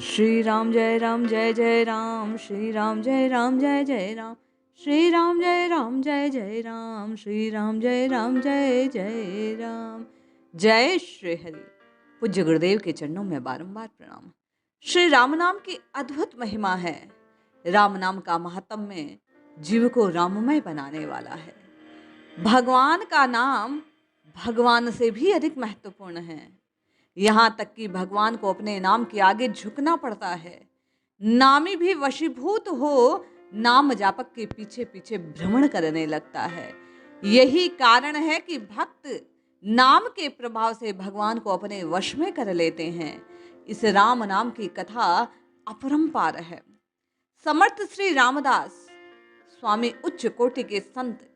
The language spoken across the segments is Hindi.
श्री राम जय राम जय जय राम, श्री राम जय राम जय जय राम, श्री राम जय राम जय जय राम, श्री राम जय राम जय जय राम। जय श्री हरि। पूज्य गुरुदेव के चरणों में बारंबार प्रणाम। श्री राम नाम की अद्भुत महिमा है। राम नाम का महात्म्य जीव को राममय बनाने वाला है। भगवान का नाम भगवान से भी अधिक महत्वपूर्ण है। यहाँ तक कि भगवान को अपने नाम के आगे झुकना पड़ता है। नामी भी वशीभूत हो नाम जापक के पीछे पीछे भ्रमण करने लगता है। यही कारण है कि भक्त नाम के प्रभाव से भगवान को अपने वश में कर लेते हैं। इस राम नाम की कथा अपरंपार है। समर्थ श्री रामदास स्वामी उच्च कोटि के संत,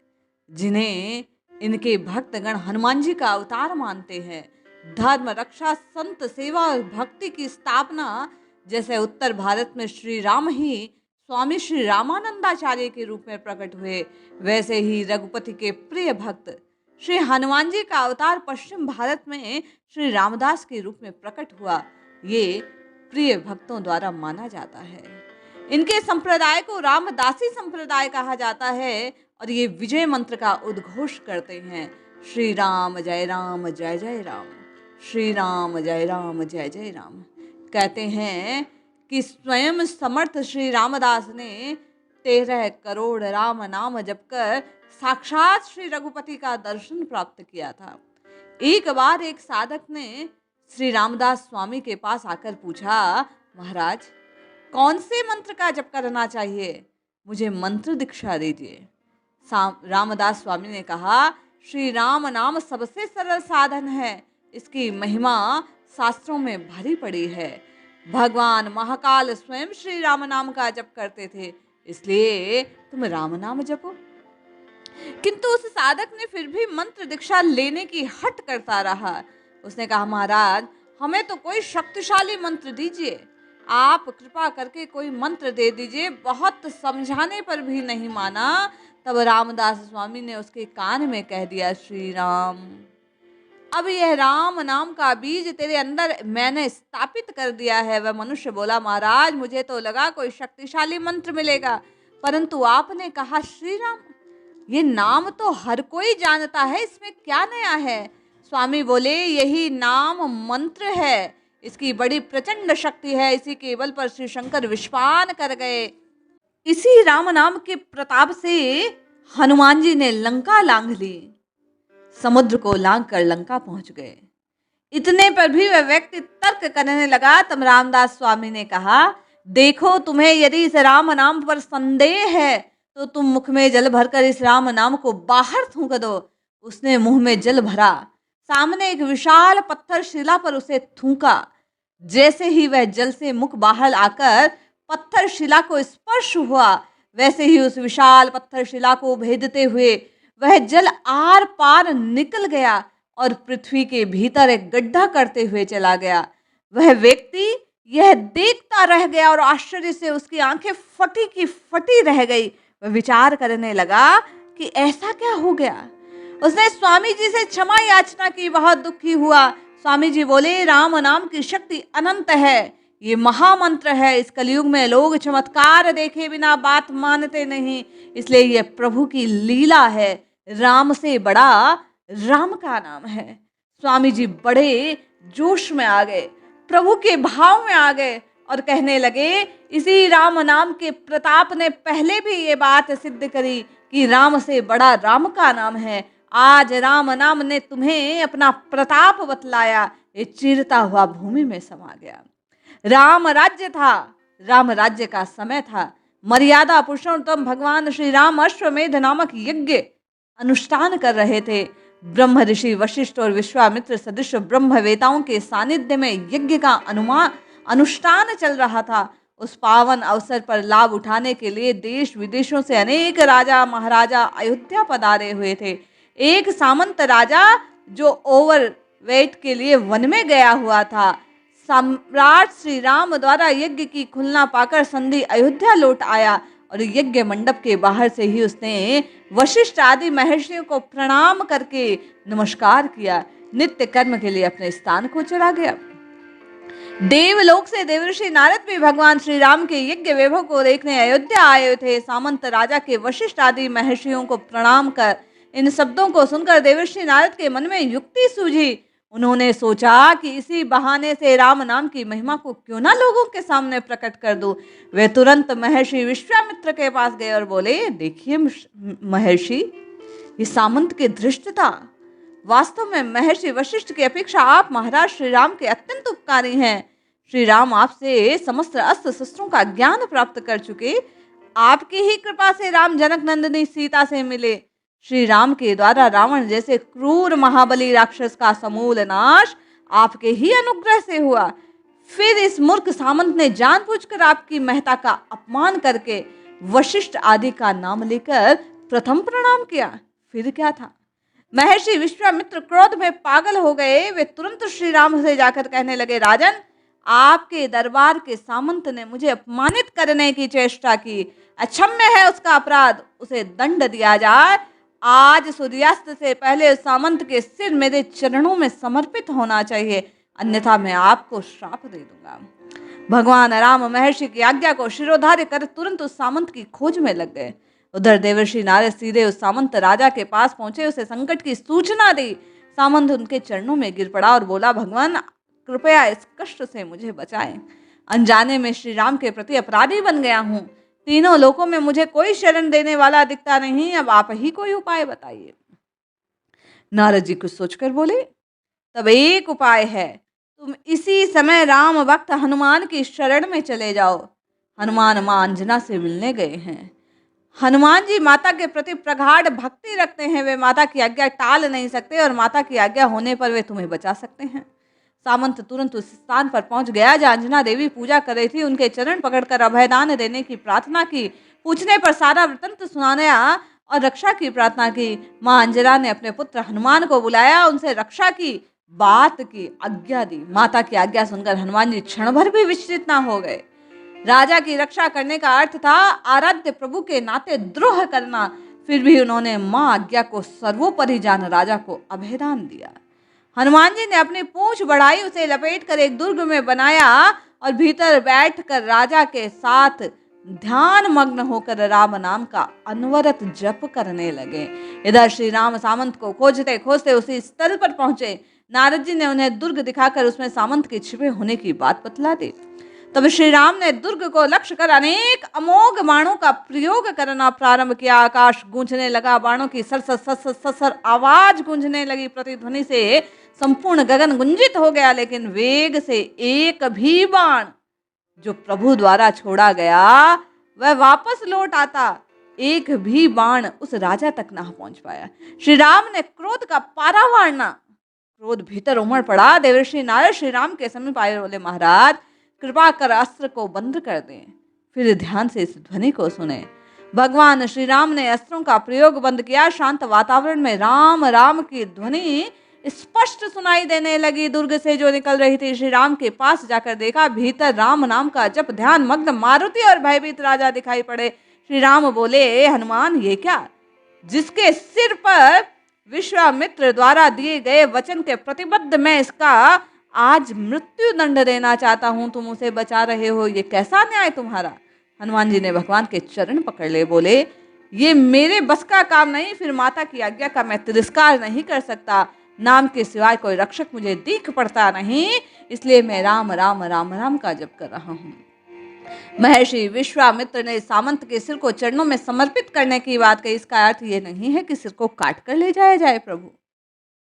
जिन्हें इनके भक्तगण हनुमान जी का अवतार मानते हैं, धर्म रक्षा, संत सेवा और भक्ति की स्थापना जैसे उत्तर भारत में श्री राम ही स्वामी श्री रामानंदाचार्य के रूप में प्रकट हुए, वैसे ही रघुपति के प्रिय भक्त श्री हनुमान जी का अवतार पश्चिम भारत में श्री रामदास के रूप में प्रकट हुआ। ये प्रिय भक्तों द्वारा माना जाता है। इनके संप्रदाय को रामदासी संप्रदाय कहा जाता है और ये विजय मंत्र का उद्घोष करते हैं, श्री राम जय राम, श्री राम जय जय राम। कहते हैं कि स्वयं समर्थ श्री रामदास ने 13 करोड़ राम नाम जपकर साक्षात श्री रघुपति का दर्शन प्राप्त किया था। एक बार एक साधक ने श्री रामदास स्वामी के पास आकर पूछा, महाराज कौन से मंत्र का जप करना चाहिए, मुझे मंत्र दीक्षा दीजिए। रामदास स्वामी ने कहा, श्री राम नाम सबसे सरल साधन है, इसकी महिमा शास्त्रों में भरी पड़ी है। भगवान महाकाल स्वयं श्री राम नाम का जप करते थे, इसलिए तुम राम नाम जपो। किंतु उस साधक ने फिर भी मंत्र दीक्षा लेने की हट करता रहा। उसने कहा, महाराज हमें तो कोई शक्तिशाली मंत्र दीजिए, आप कृपा करके कोई मंत्र दे दीजिए। बहुत समझाने पर भी नहीं माना। तब रामदास स्वामी ने उसके कान में कह दिया, श्री राम, अब यह राम नाम का बीज तेरे अंदर मैंने स्थापित कर दिया है। वह मनुष्य बोला, महाराज मुझे तो लगा कोई शक्तिशाली मंत्र मिलेगा, परंतु आपने कहा श्री राम, ये नाम तो हर कोई जानता है, इसमें क्या नया है। स्वामी बोले, यही नाम मंत्र है, इसकी बड़ी प्रचंड शक्ति है, इसी के बल पर श्री शंकर विश्वान कर गए। इसी राम नाम के प्रताप से हनुमान जी ने लंका लांघ ली, समुद्र को लांघ कर लंका पहुंच गए। इतने पर भी वह व्यक्ति तर्क करने लगा। तब रामदास स्वामी ने कहा, देखो तुम्हें यदि इस राम नाम पर संदेह है तो तुम मुख में जल भरकर इस राम नाम को बाहर थूक दो। उसने मुंह में जल भरा, सामने एक विशाल पत्थर शिला पर उसे थूका। जैसे ही वह जल से मुख बाहर आकर पत्थर शिला को स्पर्श हुआ, वैसे ही उस विशाल पत्थर शिला को भेदते हुए वह जल आर पार निकल गया और पृथ्वी के भीतर एक गड्ढा करते हुए चला गया। वह व्यक्ति यह देखता रह गया और आश्चर्य से उसकी आंखें फटी की फटी रह गई। वह विचार करने लगा कि ऐसा क्या हो गया। उसने स्वामी जी से क्षमा याचना की, बहुत दुखी हुआ। स्वामी जी बोले, राम नाम की शक्ति अनंत है, ये महामंत्र है। इस कलयुग में लोग चमत्कार देखे बिना बात मानते नहीं, इसलिए यह प्रभु की लीला है। राम से बड़ा राम का नाम है। स्वामी जी बड़े जोश में आ गए, प्रभु के भाव में आ गए और कहने लगे, इसी राम नाम के प्रताप ने पहले भी ये बात सिद्ध करी कि राम से बड़ा राम का नाम है। आज राम नाम ने तुम्हें अपना प्रताप बतलाया, ये चीरता हुआ भूमि में समा गया। राम राज्य था, राम राज्य का समय था। मर्यादा पुरुषोत्तम भगवान श्री राम अश्वमेध नामक यज्ञ अनुष्ठान कर रहे थे। ब्रह्म ऋषि वशिष्ठ और विश्वामित्र सदृश ब्रह्मवेताओं के सानिध्य में यज्ञ का अनुष्ठान चल रहा था। उस पावन अवसर पर लाभ उठाने के लिए देश विदेशों से अनेक राजा महाराजा अयोध्या पधारे हुए थे। एक सामंत राजा जो ओवरवेट के लिए वन में गया हुआ था, सम्राट श्री राम द्वारा यज्ञ की खुलना पाकर संधि अयोध्या लौट आया और यज्ञ मंडप के बाहर से ही उसने वशिष्ठ आदि महर्षियों को प्रणाम करके नमस्कार किया, नित्य कर्म के लिए अपने स्थान को चला गया। देवलोक से देवर्षि नारद भी भगवान श्री राम के यज्ञ वैभव को देखने अयोध्या आए थे। सामंत राजा के वशिष्ठ आदि महर्षियों को प्रणाम कर इन शब्दों को सुनकर देवर्षि नारद के मन में युक्ति सूझी। उन्होंने सोचा कि इसी बहाने से राम नाम की महिमा को क्यों ना लोगों के सामने प्रकट कर दूं। वे तुरंत महर्षि विश्वामित्र के पास गए और बोले, देखिए महर्षि, ये सामंत की धृष्टता। वास्तव में महर्षि वशिष्ठ की अपेक्षा आप महाराज श्री राम के अत्यंत उपकारी हैं। श्री राम आपसे समस्त अस्त्र शस्त्रों का ज्ञान प्राप्त कर चुके। आपकी ही कृपा से राम जनक नंदिनी सीता से मिले। श्री राम के द्वारा रावण जैसे क्रूर महाबली राक्षस का समूल नाश आपके ही अनुग्रह से हुआ। फिर इस मूर्ख सामंत ने जानबूझकर आपकी महता का अपमान करके वशिष्ठ आदि का नाम लेकर प्रथम प्रणाम किया। फिर क्या था? महर्षि विश्वामित्र क्रोध में पागल हो गए। वे तुरंत श्री राम से जाकर कहने लगे, राजन, आपके दरबार के सामंत ने मुझे अपमानित करने की चेष्टा की। अक्षम्य है उसका अपराध, उसे दंड दिया जाए। आज सूर्यास्त से पहले उस सामंत के सिर मेरे चरणों में समर्पित होना चाहिए, अन्यथा मैं आपको श्राप दे दूंगा। भगवान राम महर्षि की आज्ञा को शिरोधार्य कर तुरंत उस सामंत की खोज में लग गए। उधर देवर्षि नारद सीधे उस सामंत राजा के पास पहुंचे, उसे संकट की सूचना दी। सामंत उनके चरणों में गिर पड़ा और बोला, भगवान कृपया इस कष्ट से मुझे बचाएं। अनजाने में श्री राम के प्रति अपराधी बन गया हूं। तीनों लोकों में मुझे कोई शरण देने वाला दिखता नहीं। अब आप ही कोई उपाय बताइए। नारद जी कुछ सोचकर बोले, तब एक उपाय है, तुम इसी समय राम भक्त हनुमान की शरण में चले जाओ। हनुमान मां अंजना से मिलने गए हैं। हनुमान जी माता के प्रति प्रगाढ़ भक्ति रखते हैं। वे माता की आज्ञा टाल नहीं सकते और माता की आज्ञा होने पर वे तुम्हें बचा सकते हैं। सामंत तुरंत उस स्थान पर पहुंच गया जहां अंजना देवी पूजा कर रही थी। उनके चरण पकड़कर अभयदान देने की प्रार्थना की। पूछने पर सारा वृत्तांत सुनाने और रक्षा की प्रार्थना की। मां अंजना ने अपने पुत्र हनुमान को बुलाया, उनसे रक्षा की बात की, आज्ञा दी। माता की आज्ञा सुनकर हनुमान जी क्षण भर भी विचलित ना हो गए। राजा की रक्षा करने का अर्थ था आराध्य प्रभु के नाते द्रोह करना। फिर भी उन्होंने मां आज्ञा को सर्वोपरि जान राजा को अभयदान दिया। हनुमान जी ने अपनी पूंछ बढ़ाई, उसे लपेटकर एक दुर्ग में बनाया और भीतर बैठकर राजा के साथ ध्यान मग्न होकर राम नाम का अनवरत जप करने लगे। इधर श्री राम सामंत को खोजते खोजते उसी स्थल पर पहुंचे। नारद जी ने उन्हें दुर्ग दिखाकर उसमें सामंत के छिपे होने की बात बतला दी। तब श्री राम ने दुर्ग को लक्ष्य कर अनेक अमोघ बाणों का प्रयोग करना प्रारंभ किया। आकाश गूंजने लगा, बाणों की सरसर सरसर सरसर आवाज गूंजने लगी। प्रतिध्वनि से संपूर्ण गगन गुंजित हो गया, लेकिन वेग से एक भी बाण जो प्रभु द्वारा छोड़ा गया वह वापस लौट आता। एक भी बाण उस राजा तक ना पहुंच पाया। श्री राम ने क्रोध का पारावार ना, क्रोध भीतर उमड़ पड़ा। देवर्षि नारद श्री राम के समीप आए, बोले, महाराज कृपा कर अस्त्र को बंद कर दें। फिर ध्यान से इस ध्वनि को सुने। भगवान श्री राम ने अस्त्रों का प्रयोग बंद किया। शांत वातावरण में राम राम की ध्वनि स्पष्ट सुनाई देने लगी। दुर्ग से जो निकल रही थी, श्री राम के पास जाकर देखा, भीतर राम नाम का जप ध्यान मग्न मारुति और भयभीत राजा दिखाई पड़े। श्री राम बोले, हनुमान, ये क्या? जिसके सिर पर विश्वामित्र द्वारा दिए गए वचन के प्रतिबद्ध मैं इसका आज मृत्यु दंड देना चाहता हूं, तुम उसे बचा रहे हो, ये कैसा न्याय तुम्हारा? हनुमान जी ने भगवान के चरण पकड़ ले, बोले, ये मेरे बस का काम नहीं। फिर माता की आज्ञा का मैं तिरस्कार नहीं कर सकता। नाम के सिवाय कोई रक्षक मुझे दिख पड़ता नहीं, इसलिए मैं राम राम राम राम का जप कर रहा हूँ। महर्षि विश्वामित्र ने सामंत के सिर को चरणों में समर्पित करने की बात कही। इसका अर्थ ये नहीं है कि सिर को काट कर ले जाया जाए प्रभु।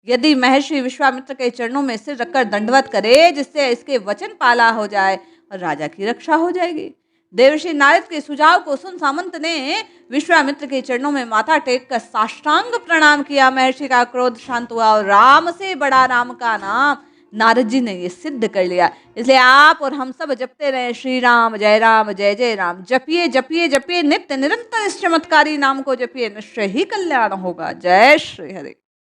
यदि महर्षि विश्वामित्र के चरणों में सिर रखकर दंडवत करे, जिससे इसके वचन पाला हो जाए और राजा की रक्षा हो जाएगी। देवर्षि नारद के सुझाव को सुन सामंत ने विश्वामित्र के चरणों में माथा टेक कर साष्टांग प्रणाम किया। महर्षि का क्रोध शांत हुआ और राम से बड़ा राम का नाम नारद जी ने ये सिद्ध कर लिया। इसलिए आप और हम सब जपते रहे, श्री राम जय राम। जपिए जपिए जपिए, नित्य निरंतर इस चमत्कारी नाम को जपिए, निश्चय ही कल्याण होगा। जय श्री हरि।